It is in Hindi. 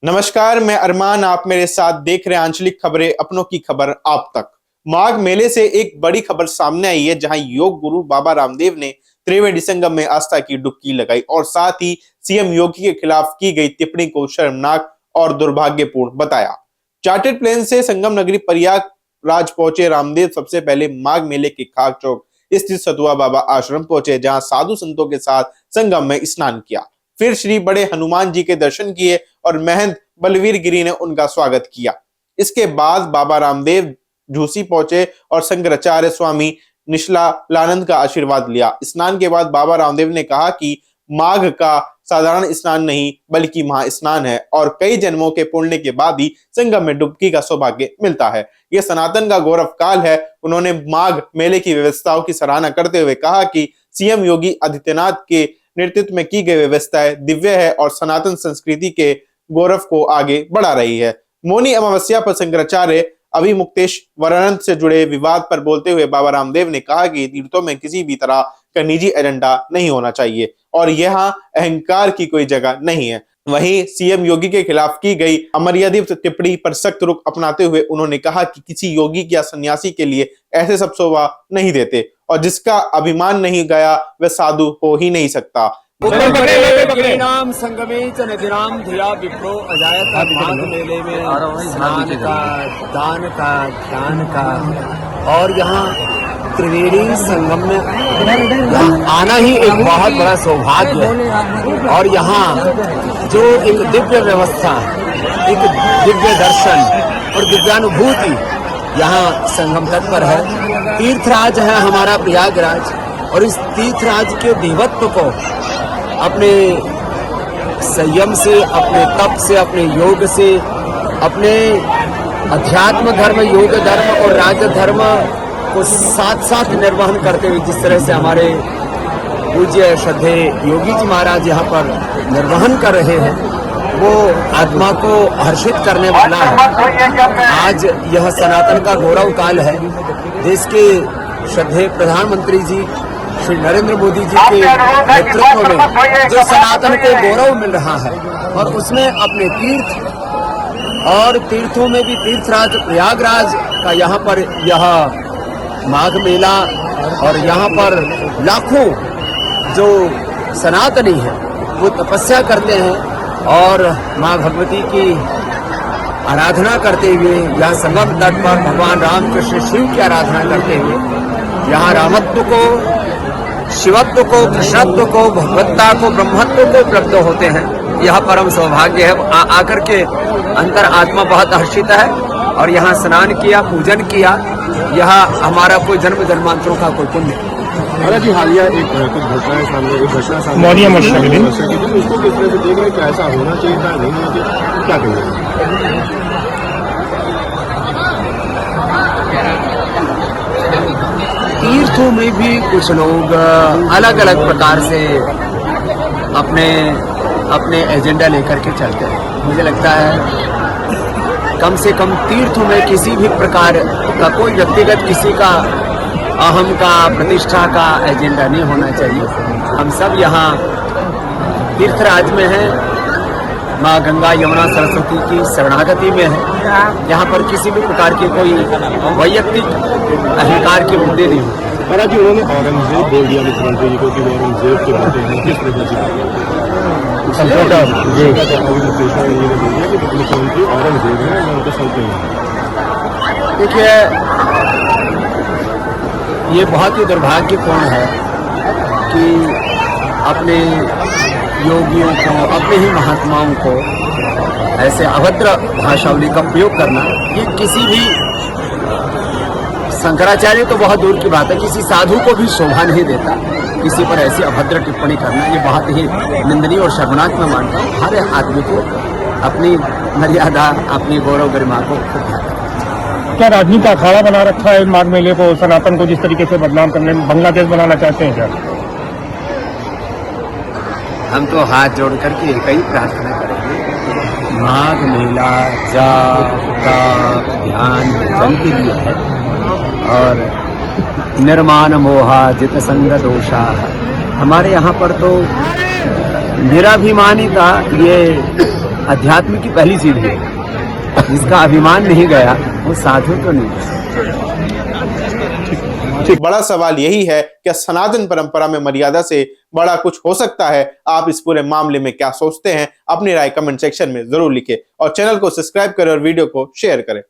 नमस्कार, मैं अरमान। आप मेरे साथ देख रहे हैं आंचलिक खबरें, अपनों की खबर आप तक। माघ मेले से एक बड़ी खबर सामने आई है, जहां योग गुरु बाबा रामदेव ने त्रिवेणी संगम में आस्था की डुबकी लगाई और साथ ही सीएम योगी के खिलाफ की गई टिप्पणी को शर्मनाक और दुर्भाग्यपूर्ण बताया। चार्टर्ड प्लेन से संगम नगरी प्रयागराज पहुंचे रामदेव सबसे पहले माघ मेले के खाक चौक स्थित सतुआ बाबा आश्रम पहुंचे, जहां साधु संतों के साथ संगम में स्नान किया। फिर श्री बड़े हनुमान जी के दर्शन किए और महंत बलवीर गिरी ने उनका स्वागत किया। इसके बाद बाबा रामदेव झूसी पहुंचे और शंकराचार्य स्वामी निश्चलानंद का आशीर्वाद लिया। स्नान के बाद बाबा रामदेव ने कहा कि माघ का साधारण स्नान नहीं बल्कि महास्नान है और कई जन्मों के पुण्य के बाद ही संगम में डुबकी का सौभाग्य मिलता है। यह सनातन का गौरव काल है। उन्होंने माघ मेले की व्यवस्थाओं की सराहना करते हुए कहा कि सीएम योगी आदित्यनाथ के नेतृत्व में की गई व्यवस्थाएं दिव्य है और सनातन संस्कृति के गौरव को आगे बढ़ा रही है। मौनी अमावस्या पर शंकराचार्य अभिमुक्तेश्वरानंद से जुड़े विवाद पर बोलते हुए बाबा रामदेव ने कहा कि तीर्थों में किसी भी तरह का निजी एजेंडा नहीं होना चाहिए और यहाँ अहंकार की कोई जगह नहीं है। वहीं सीएम योगी के खिलाफ की गई अमर्यादित टिप्पणी पर सख्त रुख अपनाते हुए उन्होंने कहा कि किसी योगी या सन्यासी के लिए ऐसे सब शोभा नहीं देते और जिसका अभिमान नहीं गया वह साधु हो ही नहीं सकता। नाम संगमे च नदिनाम धिया विप्रो अजायत माघ मेले में स्नान का, दान का, ज्ञान का और यहाँ त्रिवेणी संगम में आना ही एक बहुत बड़ा सौभाग्य है। और यहाँ जो एक दिव्य व्यवस्था, एक दिव्य दर्शन और दिव्यानुभूति यहाँ संगम तट पर है। तीर्थराज है हमारा प्रयागराज और इस तीर्थराज के देवत्व को अपने संयम से, अपने तप से, अपने योग से, अपने अध्यात्म धर्म, योग धर्म और राज धर्म को साथ साथ निर्वहन करते हुए जिस तरह से हमारे पूज्य श्रद्धे योगी जी महाराज यहाँ पर निर्वहन कर रहे हैं, वो आत्मा को हर्षित करने वाला है। आज यह सनातन का गौरव काल है। देश के श्रद्धेय प्रधानमंत्री जी श्री नरेंद्र मोदी जी के नेतृत्व में जो सनातन को गौरव मिल रहा है और उसमें अपने तीर्थ और तीर्थों में भी तीर्थराज प्रयागराज का यहाँ पर यह माघ मेला और यहाँ पर लाखों जो सनातनी है वो तपस्या करते हैं और माँ भगवती की आराधना करते हुए यहाँ संगम तट पर भगवान रामकृष्ण शिव की आराधना करते हुए यहाँ रामत्व को, शिवत्व को, कृष्णत्व को, भगवत्ता को, ब्रह्मत्व को उपलब्ध होते हैं। यह परम सौभाग्य है। आकर के अंतर आत्मा बहुत हर्षित है और यहाँ स्नान किया, पूजन किया। यह हमारा कोई जन्म जन्मांतरों का कोई पुण्य। हालांकि हालिया एक कुछ घटनाएं सामने, एक घटना सामने उसको किस तरह से देख रहे हैं, क्या ऐसा होना चाहिए था, नहीं होना चाहिए, क्या कहेंगे? तीर्थों में भी कुछ लोग अलग अलग प्रकार से अपने एजेंडा लेकर के चलते हैं। मुझे लगता है कम से कम तीर्थों में किसी भी प्रकार का कोई व्यक्तिगत किसी का अहम का, प्रतिष्ठा का एजेंडा नहीं होना चाहिए। हम सब यहाँ तीर्थराज में हैं, माँ गंगा यमुना सरस्वती की शरणागति में है। यहाँ पर किसी भी प्रकार के कोई वैयक्तिक अहंकार के मुद्दे नहीं होते। हालांकि उन्होंने औरंगजेब बोल दिया मुख्यमंत्री जी को कि वो औरंगजेब के बच्चे हैं, किस तरह से मुख्यमंत्री औरंगजेब है, उनके संत नहीं है। देखिए, ये बहुत ही दुर्भाग्यपूर्ण है कि अपने योगियों को, अपने ही महात्माओं को ऐसे अभद्र भाषावली का प्रयोग करना, ये किसी भी शंकराचार्य तो बहुत दूर की बात है, किसी साधु को भी शोभा नहीं देता। किसी पर ऐसी अभद्र टिप्पणी करना ये बहुत ही निंदनीय और शर्मनाक मैं मानता हूँ। हर आदमी को अपनी मर्यादा, अपनी गौरव गरिमा को क्या राजनीति का अखाड़ा बना रखा है माघ मेले को, सनातन को जिस तरीके से बदनाम करने, बांग्लादेश बनाना चाहते हैं क्या? हम तो हाथ जोड़ करके एक ही प्रार्थना करेंगे, माघ मेला जाप, ध्यान, जन के लिए है और निर्माण मोहा जित संग दोषा। हमारे यहाँ पर तो निराभिमानी का ये अध्यात्म की पहली सीढ़ी है। जिसका अभिमान नहीं गया वो साधु तो नहीं। बड़ा सवाल यही है कि सनातन परंपरा में मर्यादा से बड़ा कुछ हो सकता है। आप इस पूरे मामले में क्या सोचते हैं? अपनी राय कमेंट सेक्शन में जरूर लिखें और चैनल को सब्सक्राइब करें और वीडियो को शेयर करें।